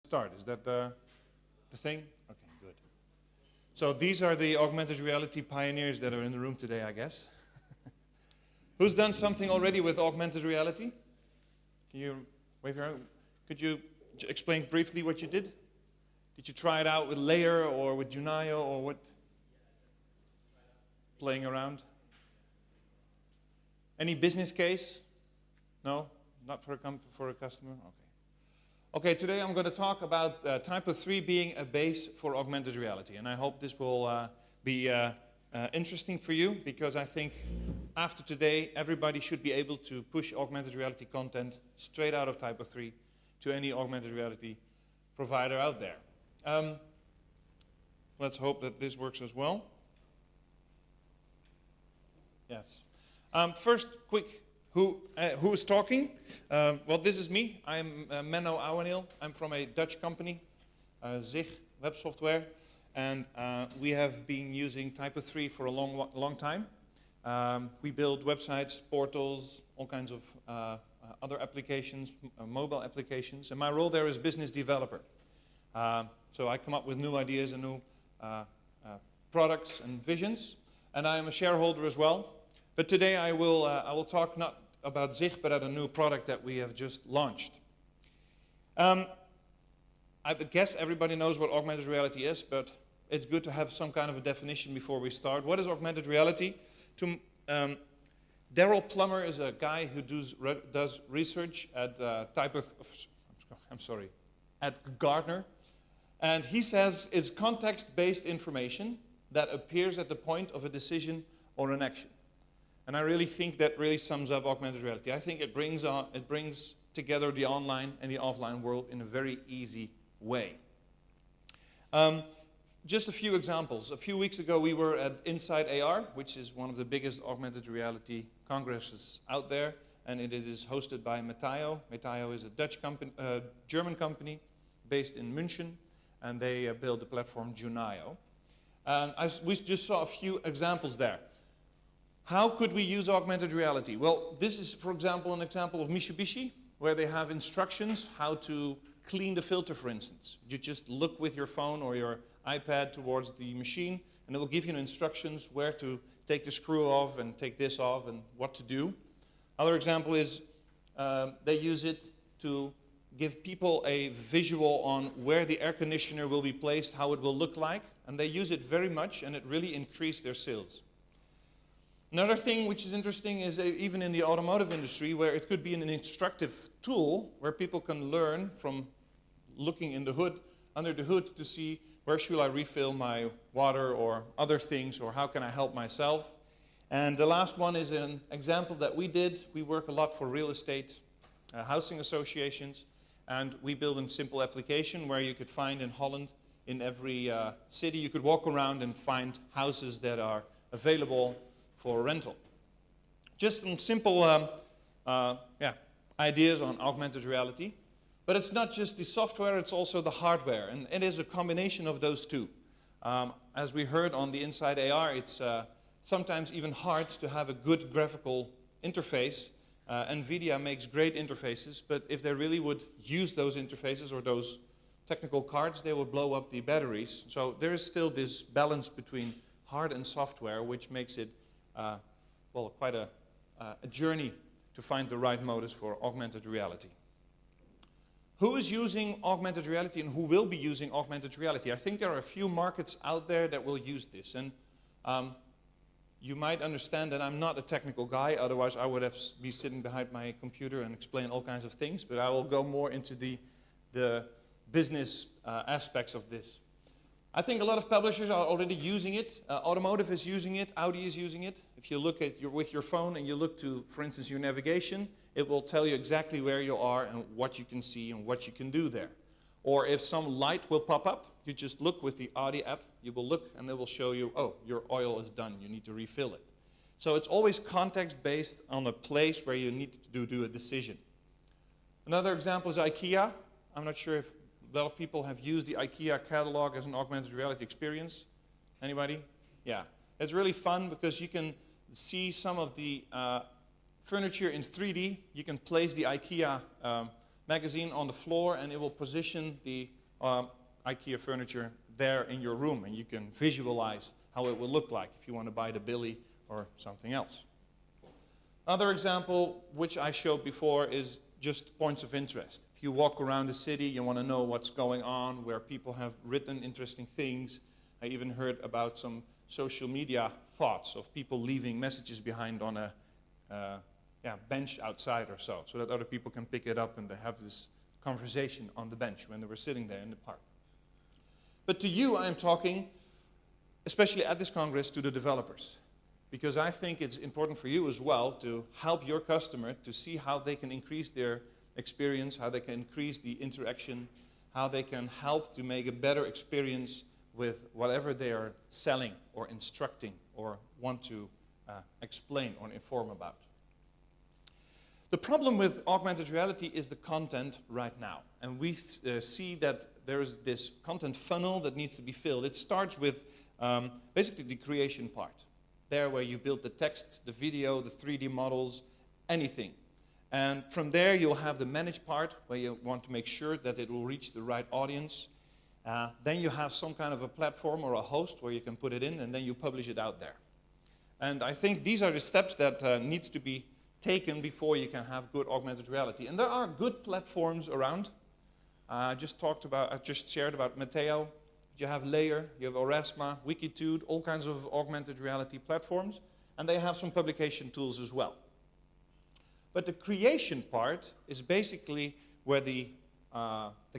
Start. Is that the thing? Okay, good. So these are the augmented reality pioneers that are in the room today, I guess. Who's done something already with augmented reality? Can you wave your hand? Could you explain briefly what you did? Did you try it out with Layer or with Junaio or what? Playing around? Any business case? No? Not for a customer? Okay. Okay, today I'm going to talk about TYPO3 being a base for augmented reality. And I hope this will be interesting for you, because I think after today, everybody should be able to push augmented reality content straight out of TYPO3 to any augmented reality provider out there. Let's hope that this works as well. Yes. First, quick. Who is talking? Well, this is me. I'm Menno Ouweneel. I'm from a Dutch company, Zig Web Software, and we have been using TYPO3 for a long time. We build websites, portals, all kinds of other applications, mobile applications, and my role there is business developer. So I come up with new ideas and new products and visions, and I am a shareholder as well. But today I will talk not about Zig, but about a new product that we have just launched. I guess everybody knows what augmented reality is, but it's good to have some kind of a definition before we start. What is augmented reality? Daryl Plummer is a guy who does research at at Gartner, and he says it's context-based information that appears at the point of a decision or an action. And I really think that really sums up augmented reality. I think it brings together the online and the offline world in a very easy way. Just a few examples. A few weeks ago, we were at Inside AR, which is one of the biggest augmented reality congresses out there, and it is hosted by Menno. Menno is a German company based in München, and they build the platform Junaio. We just saw a few examples there. How could we use augmented reality? Well, this is, for example, an example of Mitsubishi, where they have instructions how to clean the filter, for instance. You just look with your phone or your iPad towards the machine, and it will give you instructions where to take the screw off and take this off and what to do. Other example is they use it to give people a visual on where the air conditioner will be placed, how it will look like, and they use it very much, and it really increased their sales. Another thing which is interesting is even in the automotive industry, where it could be an instructive tool where people can learn from looking in the hood, under the hood, to see where should I refill my water or other things, or how can I help myself. And the last one is an example that we did. We work a lot for real estate, housing associations, and we built a simple application where you could find in Holland, in every city, you could walk around and find houses that are available for rental. Just some simple ideas on augmented reality. But it's not just the software, it's also the hardware. And it is a combination of those two. As we heard on the Inside AR, it's sometimes even hard to have a good graphical interface. NVIDIA makes great interfaces, but if they really would use those interfaces or those technical cards, they would blow up the batteries. So there is still this balance between hard and software, which makes it quite a journey to find the right modes for augmented reality. Who is using augmented reality and who will be using augmented reality? I think there are a few markets out there that will use this. And you might understand that I'm not a technical guy, otherwise I would have be sitting behind my computer and explain all kinds of things, but I will go more into the business aspects of this. I think a lot of publishers are already using it. Automotive is using it. Audi is using it. If you look at with your phone and you look to, for instance, your navigation, it will tell you exactly where you are and what you can see and what you can do there. Or if some light will pop up, you just look with the Audi app. You will look and it will show you, oh, your oil is done. You need to refill it. So it's always context-based on a place where you need to do a decision. Another example is IKEA. I'm not sure if a lot of people have used the IKEA catalog as an augmented reality experience. Anybody? Yeah. It's really fun because you can see some of the furniture in 3D. You can place the IKEA magazine on the floor, and it will position the IKEA furniture there in your room, and you can visualize how it will look like if you want to buy the Billy or something else. Another example, which I showed before, is just points of interest. If you walk around the city, you want to know what's going on, where people have written interesting things. I even heard about some social media thoughts of people leaving messages behind on a bench outside or so that other people can pick it up and they have this conversation on the bench when they were sitting there in the park. But to you, I am talking, especially at this Congress, to the developers. Because I think it's important for you as well to help your customer to see how they can increase their experience, how they can increase the interaction, how they can help to make a better experience with whatever they are selling or instructing or want to explain or inform about. The problem with augmented reality is the content right now. And we see that there is this content funnel that needs to be filled. It starts with basically the creation part. There where you build the text, the video, the 3D models, anything. And from there you'll have the manage part where you want to make sure that it will reach the right audience. Then you have some kind of a platform or a host where you can put it in, and then you publish it out there. And I think these are the steps that needs to be taken before you can have good augmented reality. And there are good platforms around. I just shared about Menno. You have Layer, you have Aurasma, Wikitude, all kinds of augmented reality platforms, and they have some publication tools as well. But the creation part is basically where the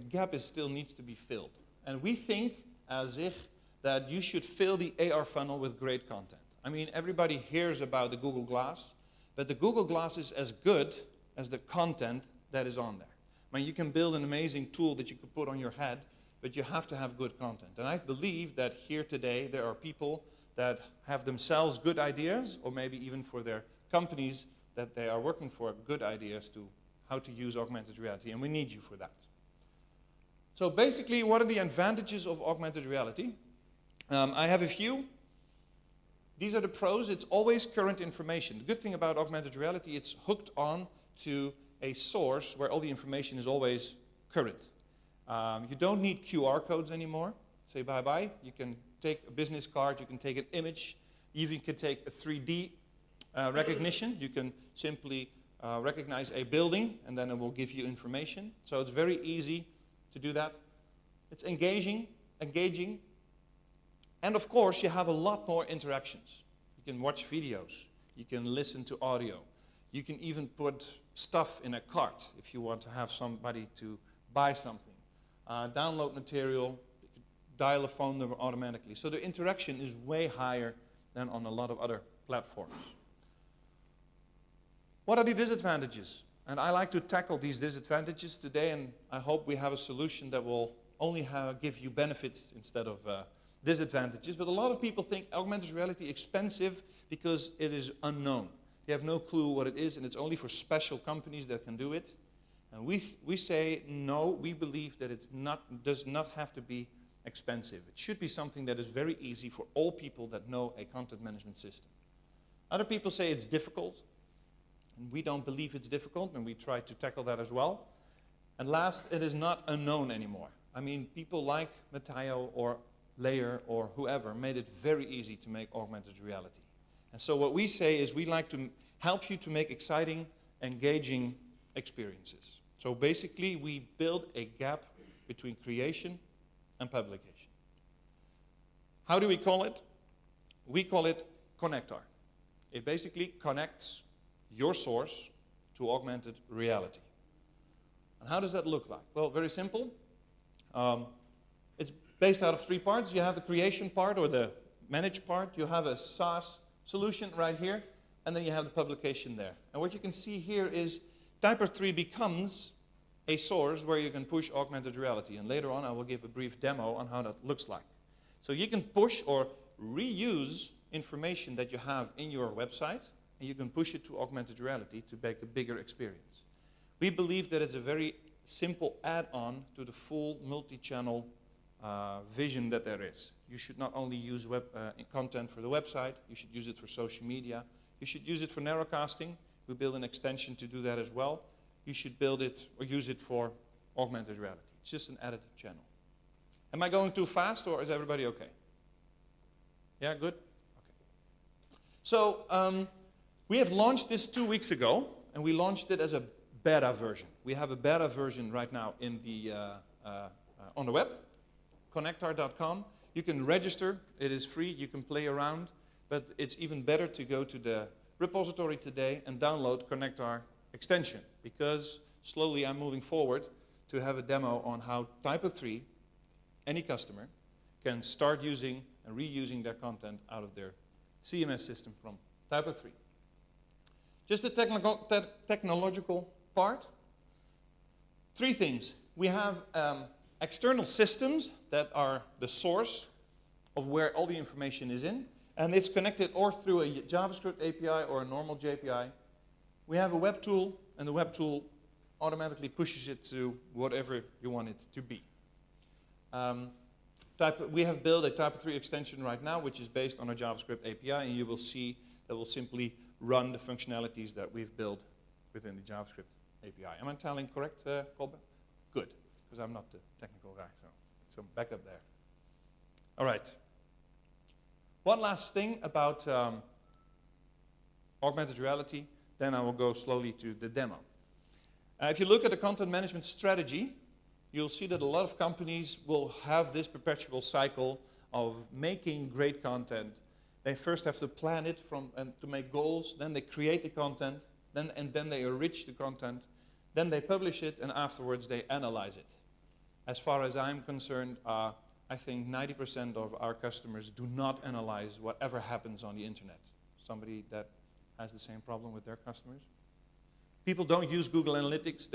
gap still needs to be filled. And we think, as ich, that you should fill the AR funnel with great content. I mean, everybody hears about the Google Glass, but the Google Glass is as good as the content that is on there. I mean, you can build an amazing tool that you could put on your head, but you have to have good content. And I believe that here today there are people that have themselves good ideas, or maybe even for their companies that they are working for, good ideas to how to use augmented reality, and we need you for that. So basically, what are the advantages of augmented reality? I have a few. These are the pros. It's always current information. The good thing about augmented reality, it's hooked on to a source where all the information is always current. You don't need QR codes anymore. Say bye-bye. You can take a business card, you can take an image, you even can take a 3D recognition. You can simply recognize a building, and then it will give you information. So it's very easy to do that. It's engaging, and of course you have a lot more interactions. You can watch videos, you can listen to audio, you can even put stuff in a cart if you want to have somebody to buy something. Download material, dial a phone number automatically. So the interaction is way higher than on a lot of other platforms. What are the disadvantages? And I like to tackle these disadvantages today, and I hope we have a solution that will only give you benefits instead of disadvantages. But a lot of people think augmented reality expensive because it is unknown. You have no clue what it is, and it's only for special companies that can do it. And we say, no, we believe that it does not have to be expensive. It should be something that is very easy for all people that know a content management system. Other people say it's difficult, and we don't believe it's difficult, and we try to tackle that as well. And last, it is not unknown anymore. I mean, people like Menno or Layer or whoever made it very easy to make augmented reality. And so what we say is we like to help you to make exciting, engaging experiences. So basically, we build a gap between creation and publication. How do we call it? We call it connector. It basically connects your source to augmented reality. And how does that look like? Well, very simple. It's based out of 3 parts. You have the creation part or the manage part. You have a SaaS solution right here. And then you have the publication there. And what you can see here is TYPO3 becomes a source where you can push augmented reality. And later on, I will give a brief demo on how that looks like. So you can push or reuse information that you have in your website, and you can push it to augmented reality to make a bigger experience. We believe that it's a very simple add-on to the full multi-channel vision that there is. You should not only use content for the website, you should use it for social media, you should use it for narrowcasting. We build an extension to do that as well. you should build it or use it for augmented reality. It's just an added channel. Am I going too fast, or is everybody okay? Yeah, good? Okay. So we have launched this 2 weeks ago, and we launched it as a beta version. We have a beta version right now in the, on the web, connectar.com. You can register. It is free. You can play around. But it's even better to go to the repository today and download Connectar extension, because slowly I'm moving forward to have a demo on how TYPO3, any customer, can start using and reusing their content out of their CMS system from TYPO3. Just the technological part. 3 things. We have external systems that are the source of where all the information is in, and it's connected or through a JavaScript API or a normal JPI. We have a web tool, and the web tool automatically pushes it to whatever you want it to be. We have built a TYPO3 extension right now, which is based on a JavaScript API, and you will see that will simply run the functionalities that we've built within the JavaScript API. Am I telling correct, Colbert? Good, because I'm not the technical guy, so back up there. All right. One last thing about augmented reality, then I will go slowly to the demo. If you look at the content management strategy, you'll see that a lot of companies will have this perpetual cycle of making great content. They first have to plan it and to make goals, then they create the content, and then they enrich the content, then they publish it, and afterwards they analyze it. As far as I'm concerned, I think 90% of our customers do not analyze whatever happens on the internet. Somebody that has the same problem with their customers? People don't use Google Analytics.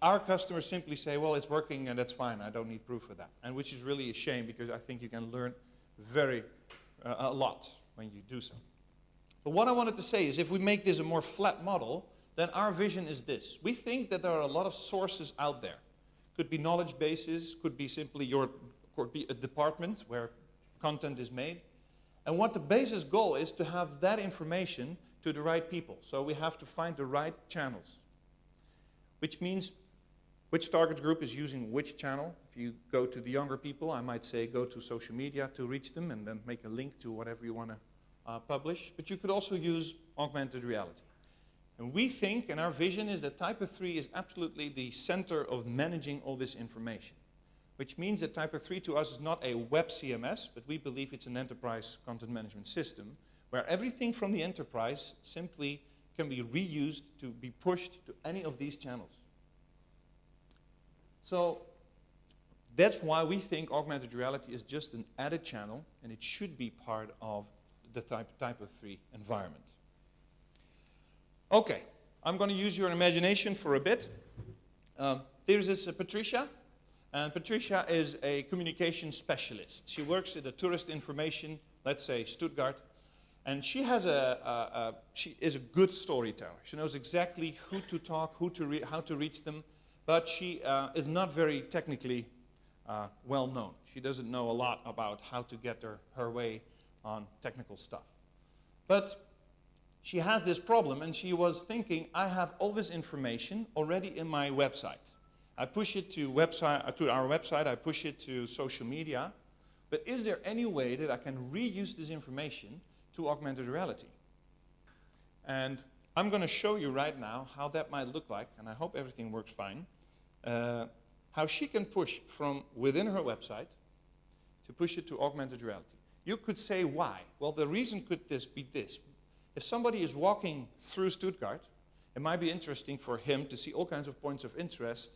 Our customers simply say, well, it's working and that's fine. I don't need proof for that. And which is really a shame, because I think you can learn a lot when you do so. But what I wanted to say is, if we make this a more flat model, then our vision is this. We think that there are a lot of sources out there. Could be knowledge bases, could be simply could be a department where content is made. And what the basis goal is to have that information to the right people. So we have to find the right channels, which means which target group is using which channel. If you go to the younger people, I might say go to social media to reach them and then make a link to whatever you want to publish. But you could also use augmented reality. And we think, and our vision is that TYPO3 is absolutely the center of managing all this information, which means that TYPO3 to us is not a web CMS, but we believe it's an enterprise content management system where everything from the enterprise simply can be reused to be pushed to any of these channels. So that's why we think augmented reality is just an added channel, and it should be part of the TYPO3 environment. Okay, I'm going to use your imagination for a bit. There's this Patricia, and Patricia is a communication specialist. She works at the tourist information, let's say Stuttgart, and she has she is a good storyteller. She knows exactly who to talk, how to reach them, but she is not very technically well known. She doesn't know a lot about how to get her way on technical stuff. But she has this problem, and she was thinking, I have all this information already in my website. I push it to our website, I push it to social media, but is there any way that I can reuse this information to augmented reality? And I'm going to show you right now how that might look like, and I hope everything works fine, how she can push from within her website to push it to augmented reality. You could say, why? Well, the reason could be this. If somebody is walking through Stuttgart, it might be interesting for him to see all kinds of points of interest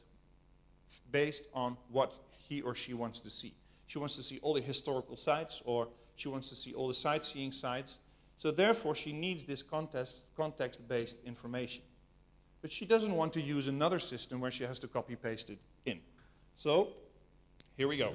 based on what he or she wants to see. She wants to see all the historical sites, or she wants to see all the sightseeing sites. So therefore, she needs this context-based information. But she doesn't want to use another system where she has to copy-paste it in. So here we go.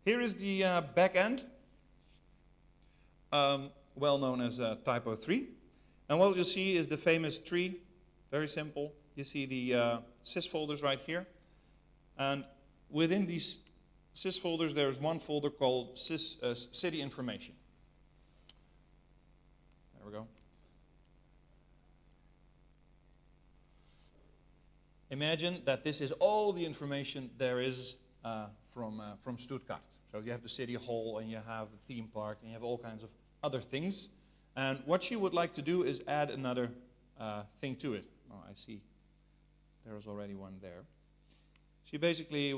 Here is the back end, well known as TYPO3. And what you'll see is the famous tree, very simple. You see the sys folders right here. And within these sys folders, there's one folder called city information. There we go. Imagine that this is all the information there is from Stuttgart. So you have the city hall, and you have the theme park, and you have all kinds of other things. And what she would like to do is add another thing to it. Oh, I see. There's already one there. She basically,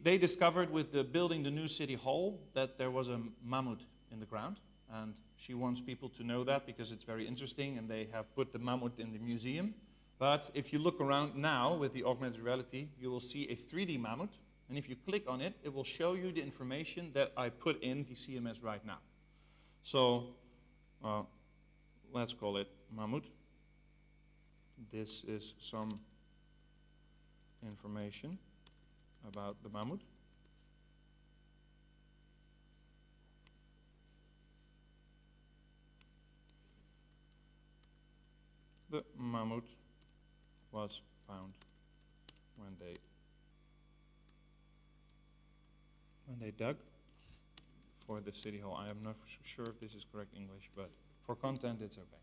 they discovered with building the new city hall that there was a mammoth in the ground. And she wants people to know that because it's very interesting, and they have put the mammoth in the museum. But if you look around now with the augmented reality, you will see a 3D mammoth. And if you click on it, it will show you the information that I put in the CMS right now. So let's call it mammoth. This is some information about the mammoth. The mammoth was found when they dug for the city hall. I am not sure if this is correct English, but for content it's okay.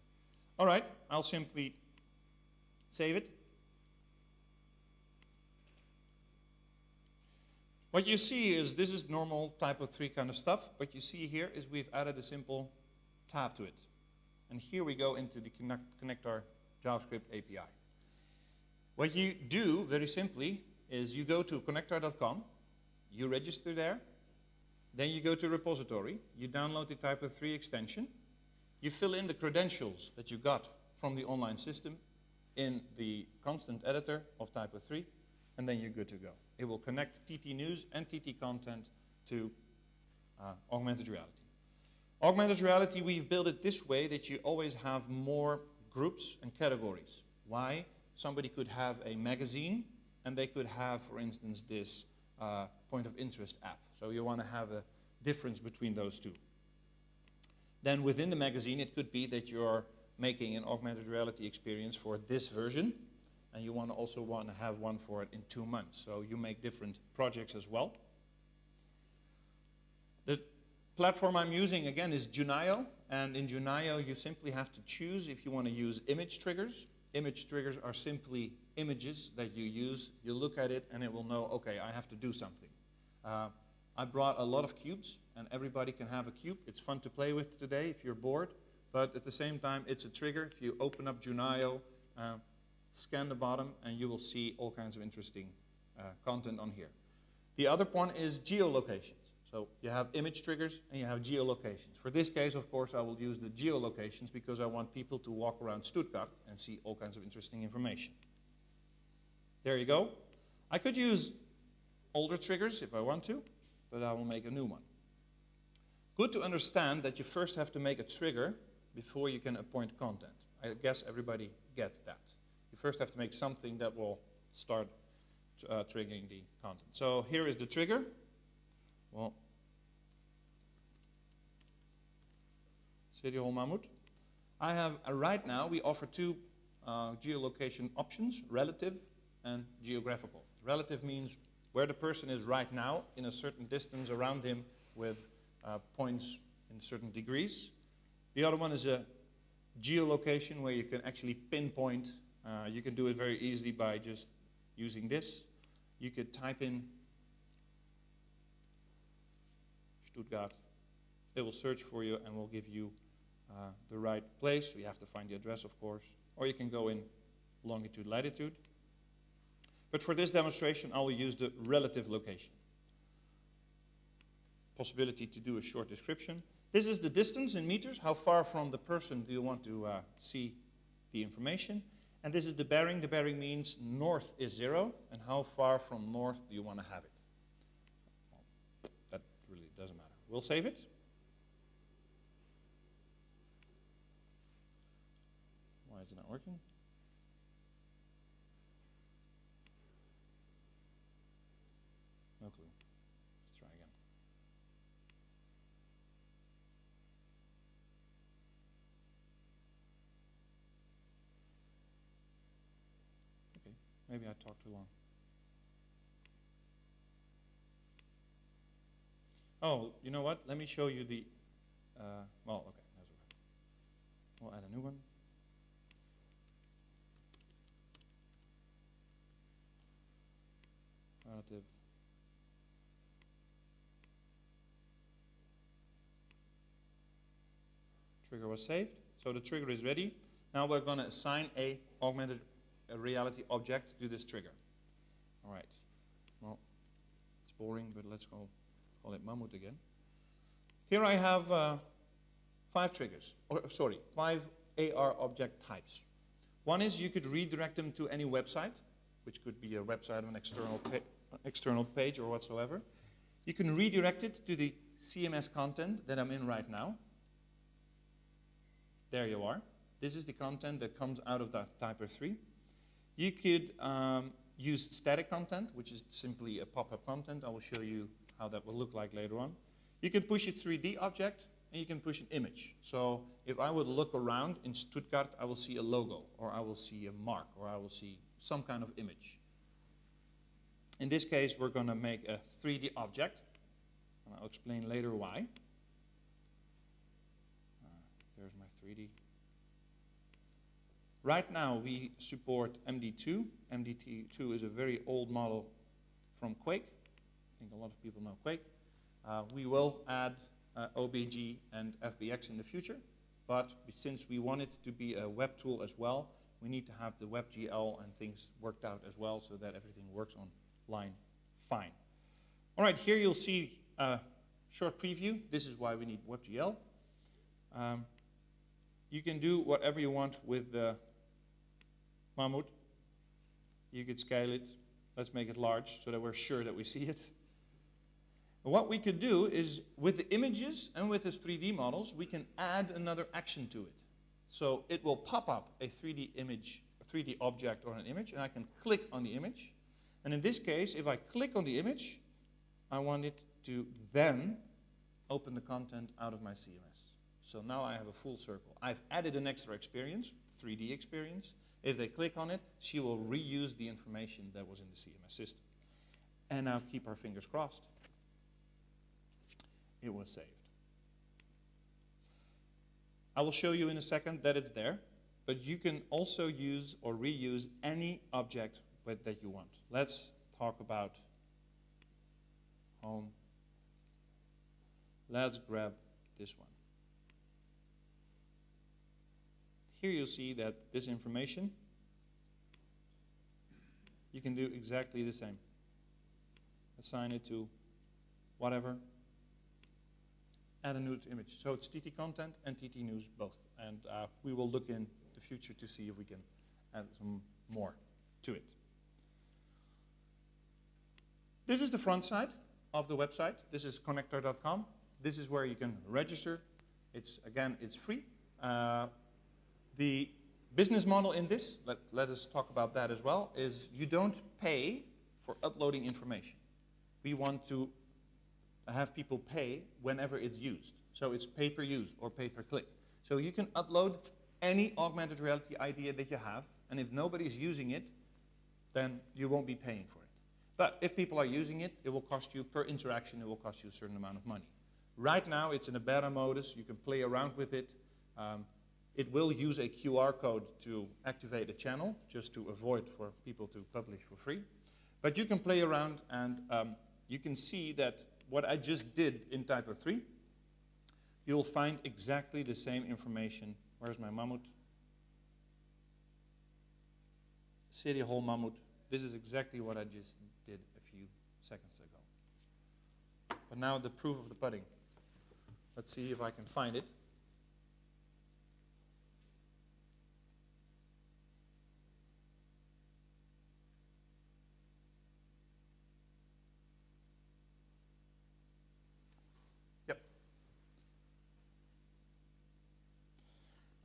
All right, I'll simply save it. What you see is this is normal TYPO3 kind of stuff. What you see here is we've added a simple tab to it. And here we go into the connector JavaScript API. What you do, very simply, is you go to connector.com, you register there, then you go to repository, you download the TYPO3 extension, you fill in the credentials that you got from the online system in the constant editor of TYPO3, and then you're good to go. It will connect TT News and TT content to augmented reality. Augmented reality, we've built it this way that you always have more groups and categories. Why? Somebody could have a magazine, and they could have, for instance, this point of interest app. So you want to have a difference between those two. Then within the magazine, it could be that you're making an augmented reality experience for this version, and you also want to have one for it in 2 months. So you make different projects as well. The platform I'm using, again, is Junio, and in Junio, you simply have to choose if you want to use image triggers. Image triggers are simply images that you use. You look at it, and it will know, okay, I have to do something. I brought a lot of cubes, and everybody can have a cube. It's fun to play with today if you're bored, but at the same time, it's a trigger. If you open up Junio, scan the bottom, and you will see all kinds of interesting content on here. The other one is geolocations. So you have image triggers, and you have geolocations. For this case, of course, I will use the geolocations because I want people to walk around Stuttgart and see all kinds of interesting information. There you go. I could use older triggers if I want to, but I will make a new one. Good to understand that you first have to make a trigger before you can appoint content. I guess everybody gets that. You first have to make something that will start triggering the content. So here is the trigger. Well, City Hall Mammoth. I have, right now, we offer two geolocation options, relative and geographical. Relative means where the person is right now in a certain distance around him with points in certain degrees. The other one is a geolocation where you can actually pinpoint. You can do it very easily by just using this. You could type in Stuttgart. It will search for you and will give you the right place. So you have to find the address, of course. Or you can go in longitude, latitude. But for this demonstration, I will use the relative location. Possibility to do a short description. This is the distance in meters. How far from the person do you want to see the information? And this is the bearing. The bearing means north is 0. And how far from north do you want to have it? Well, that really doesn't matter. We'll save it. Why is it not working? No clue. Let's try again. Okay, maybe I talked too long. Oh, you know what? Let me show you the, well, okay, that's okay. We'll add a new one. Relative. Trigger was saved, so the trigger is ready. Now we're going to assign a augmented reality object to this trigger. All right. Well, it's boring, but let's call it Mammut again. Here I have 5 triggers, or sorry, 5 AR object types. One is you could redirect them to any website, which could be a website of an external page or whatsoever. You can redirect it to the CMS content that I'm in right now. There you are. This is the content that comes out of that TYPO3. You could use static content, which is simply a pop-up content. I will show you how that will look like later on. You can push a 3D object, and you can push an image. So if I would look around in Stuttgart, I will see a logo, or I will see a mark, or I will see some kind of image. In this case, we're going to make a 3D object, and I'll explain later why. There's my 3D. Right now, we support MD2. MD2 is a very old model from Quake. I think a lot of people know Quake. We will add OBG and FBX in the future, but since we want it to be a web tool as well, we need to have the WebGL and things worked out as well so that everything works online fine. All right, here you'll see a short preview. This is why we need WebGL. You can do whatever you want with the Mammut. You could scale it. Let's make it large so that we're sure that we see it. What we could do is, with the images and with the 3D models, we can add another action to it. So it will pop up a 3D image, a 3D object or an image, and I can click on the image. And in this case, if I click on the image, I want it to then open the content out of my CMS. So now I have a full circle. I've added an extra experience, 3D experience. If they click on it, she will reuse the information that was in the CMS system. And now keep our fingers crossed. It was saved. I will show you in a second that it's there, but you can also use or reuse any object that you want. Let's talk about home. Let's grab this one. Here you'll see that this information, you can do exactly the same. Assign it to whatever. Add a new image. So it's TT content and TT news both. And we will look in the future to see if we can add some more to it. This is the front side of the website. This is connector.com. This is where you can register. Again, it's free. The business model in this, let us talk about that as well, is you don't pay for uploading information. We want to have people pay whenever it's used. So it's pay per use or pay per click. So you can upload any augmented reality idea that you have, and if nobody's using it, then you won't be paying for it. But if people are using it, it will cost you per interaction, it will cost you a certain amount of money. Right now it's in a beta modus, you can play around with it. It will use a QR code to activate a channel, just to avoid for people to publish for free. But you can play around and you can see that what I just did in TYPO3, you'll find exactly the same information. Where's my Mammut? City Hall Mammut. This is exactly what I just did a few seconds ago. But now the proof of the pudding. Let's see if I can find it.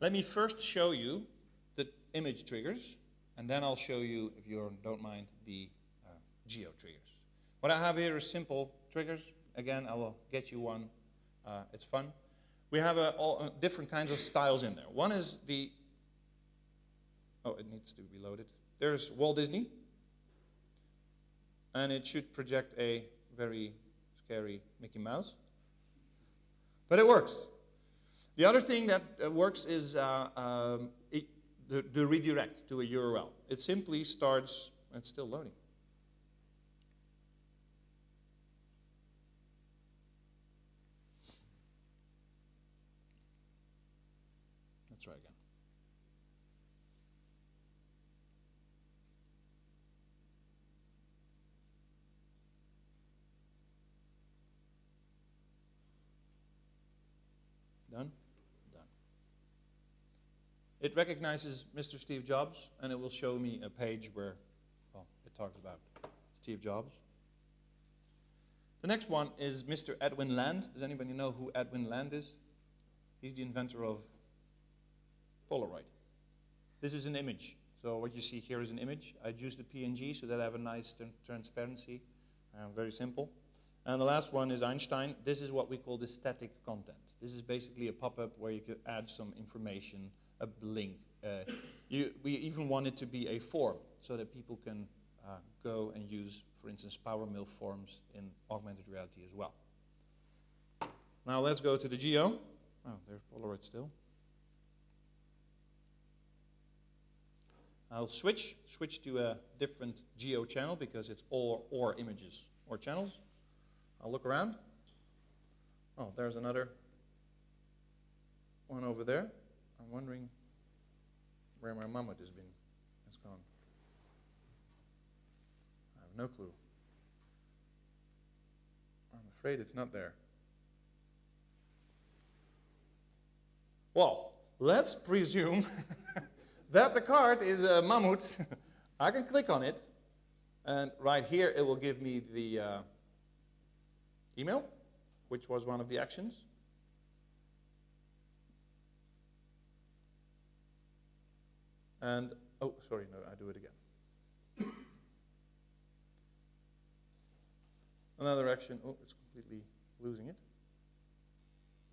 Let me first show you the image triggers, and then I'll show you, if you don't mind, the geo triggers. What I have here is simple triggers. Again, I will get you one. It's fun. We have all different kinds of styles in there. One is the, oh, it needs to be loaded. There's Walt Disney, and it should project a very scary Mickey Mouse. But it works. The other thing that works is the redirect to a URL. It simply starts, it's still loading. Let's try again. Done? Done. It recognizes Mr. Steve Jobs, and it will show me a page where, well, it talks about Steve Jobs. The next one is Mr. Edwin Land. Does anybody know who Edwin Land is? He's the inventor of Polaroid. This is an image. So what you see here is an image. I used a PNG so that I have a nice transparency. Very simple. And the last one is Einstein. This is what we call the static content. This is basically a pop-up where you could add some information, a link. We even want it to be a form so that people can go and use, for instance, PowerMill forms in augmented reality as well. Now let's go to the geo. Oh, there's Polaroid still. I'll switch to a different geo channel because it's all or images or channels. I'll look around. Oh, there's another one over there. I'm wondering where my mammoth has been. It's gone. I have no clue. I'm afraid it's not there. Well, let's presume that the card is a mammoth. I can click on it, and right here it will give me the email, which was one of the actions. And, oh, sorry, no, I do it again. Another action, oh, it's completely losing it.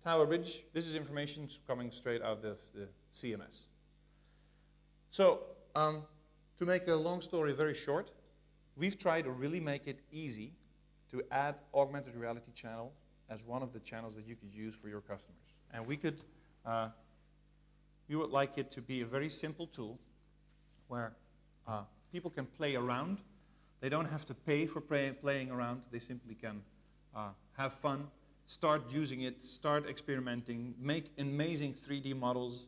Tower Bridge, this is information coming straight out of the CMS. So, to make a long story very short, we've tried to really make it easy to add augmented reality channel as one of the channels that you could use for your customers. And we would like it to be a very simple tool where people can play around. They don't have to pay for playing around. They simply can have fun, start using it, start experimenting, make amazing 3D models.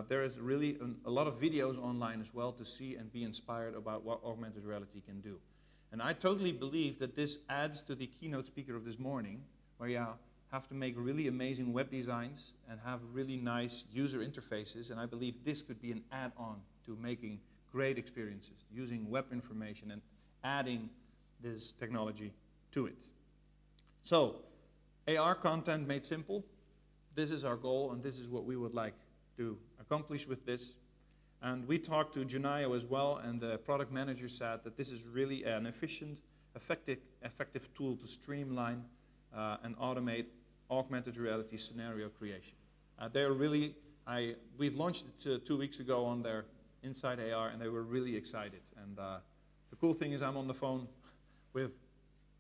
There is really a lot of videos online as well to see and be inspired about what augmented reality can do. And I totally believe that this adds to the keynote speaker of this morning, where you have to make really amazing web designs and have really nice user interfaces. And I believe this could be an add-on to making great experiences, using web information and adding this technology to it. So, AR content made simple. This is our goal, and this is what we would like to accomplish with this. And we talked to Junayo as well, and the product manager said that this is really an efficient, effective tool to streamline and automate augmented reality scenario creation. We've launched it 2 weeks ago on their Inside AR, and they were really excited. And the cool thing is I'm on the phone with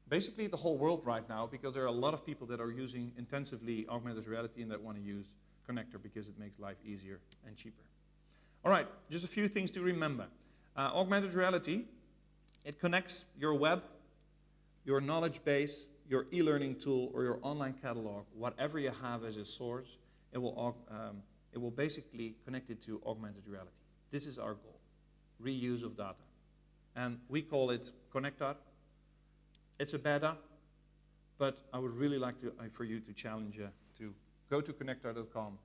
basically the whole world right now, because there are a lot of people that are using intensively augmented reality and that want to use Connector because it makes life easier and cheaper. All right, just a few things to remember. Augmented reality, it connects your web, your knowledge base, your e-learning tool, or your online catalog, whatever you have as a source, it will basically connect it to augmented reality. This is our goal, reuse of data. And we call it Connector. It's a beta, but I would really like for you to challenge you to go to connector.com,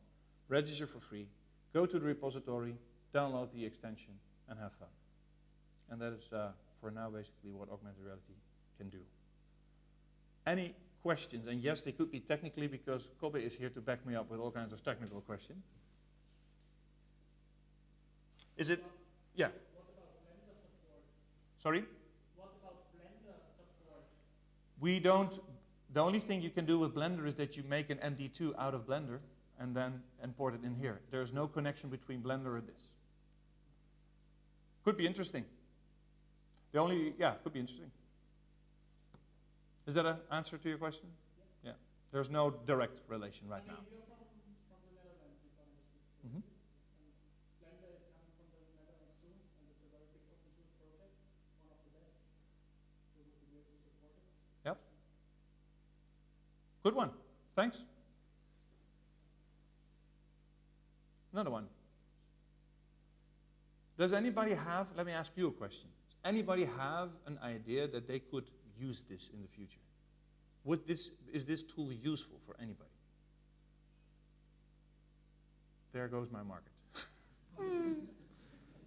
register for free, go to the repository, download the extension, and have fun. And that is, for now, basically what augmented reality can do. Any questions? And yes, they could be technically, because Kobe is here to back me up with all kinds of technical questions. Is it? Yeah. What about Blender support? Sorry? What about Blender support? We don't. The only thing you can do with Blender is that you make an MD2 out of Blender and then import it in here. There's no connection between Blender and this. Could be interesting. Could be interesting. Is that an answer to your question? Yeah. There's no direct relation right now. You're from the Netherlands, if I understood Mhm. correctly. And Blender is coming from the Netherlands too, and it's a very big open source project, one of the best. So it would be great to support it. Yep. Good one. Thanks. Another one. Does anybody have, let me ask you a question. Does anybody have an idea that they could use this in the future? Is this tool useful for anybody? There goes my market.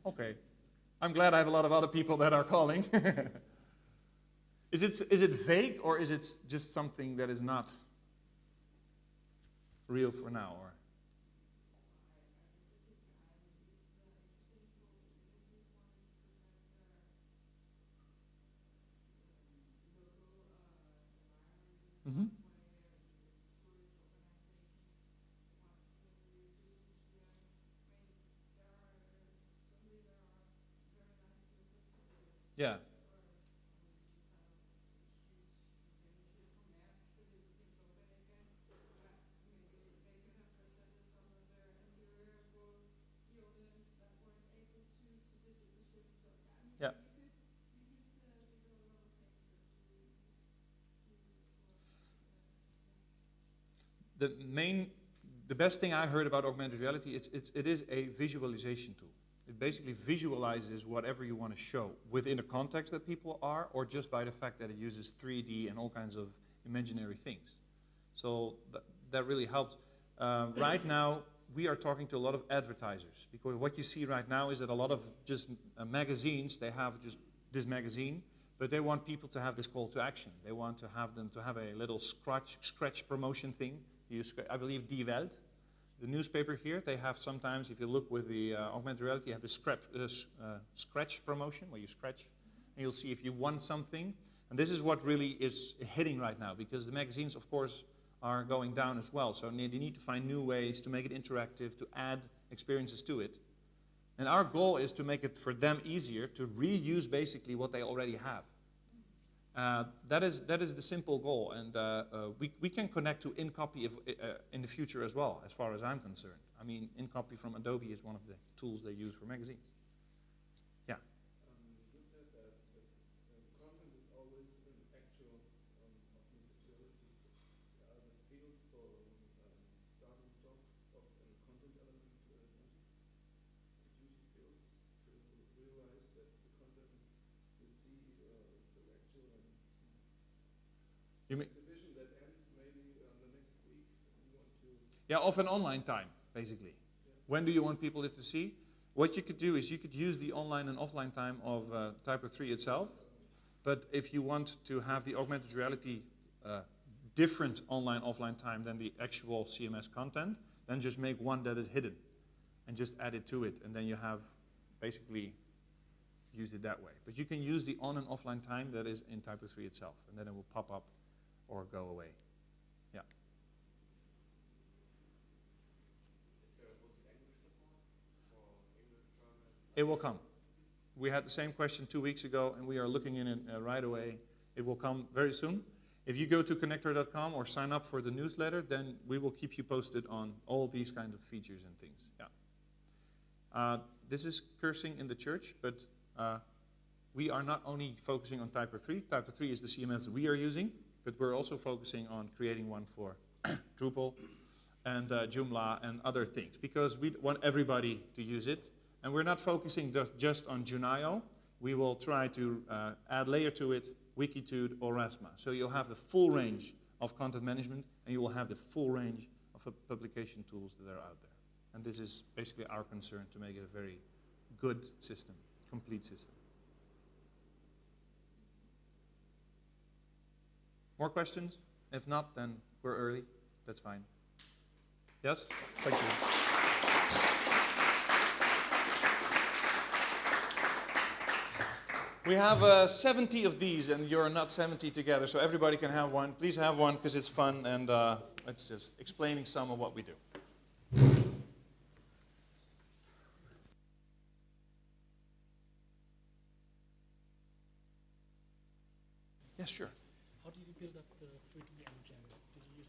Okay. I'm glad I have a lot of other people that are calling. Is it vague, or is it just something that is not real for now? Or mm-hmm. Yeah. Yeah. The best thing I heard about augmented reality, it is a visualization tool. It basically visualizes whatever you want to show within the context that people are, or just by the fact that it uses 3D and all kinds of imaginary things. So that really helps. Right now, we are talking to a lot of advertisers, because what you see right now is that a lot of just magazines, they have just this magazine, but they want people to have this call to action. They want to have them to have a little scratch promotion thing. I believe Die Welt, the newspaper here, they have sometimes, if you look with the augmented reality, you have the scratch promotion, where you scratch, and you'll see if you want something. And this is what really is hitting right now, because the magazines, of course, are going down as well. So they need to find new ways to make it interactive, to add experiences to it. And our goal is to make it for them easier to reuse basically what they already have. That is the simple goal, and we can connect to InCopy in the future as well, as far as I'm concerned. I mean, InCopy from Adobe is one of the tools they use for magazines. Yeah. You said that the content is always an actual augmented reality. Are the fields for start and stop of a content element duty fields to realize that the content you see is still actual, and You mean? a vision that ends maybe the next week, and you want to... Yeah, of an online time, basically. Yeah. When do you want people to see? What you could do is you could use the online and offline time of TYPO3 itself, but if you want to have the augmented reality different online-offline time than the actual CMS content, then just make one that is hidden and just add it to it, and then you have basically used it that way. But you can use the on and offline time that is in TYPO3 itself, and then it will pop up or go away. Yeah. Is there a multi-language support for English, German? It will come. We had the same question 2 weeks ago, and we are looking in it right away. It will come very soon. If you go to connector.com or sign up for the newsletter, then we will keep you posted on all these kind of features and things. Yeah. This is cursing in the church, but we are not only focusing on TYPO3. TYPO3 is the CMS we are using, but we're also focusing on creating one for Drupal and Joomla and other things, because we want everybody to use it. And we're not focusing just on Junio. We will try to add layer to it, Wikitude or Rasma. So you'll have the full range of content management, and you will have the full range of publication tools that are out there. And this is basically our concern, to make it a very good system, complete system. More questions? If not, then we're early. That's fine. Yes? Thank you. We have 70 of these, and you're not 70 together, so everybody can have one. Please have one, because it's fun, and it's just explaining some of what we do. Yes, sure.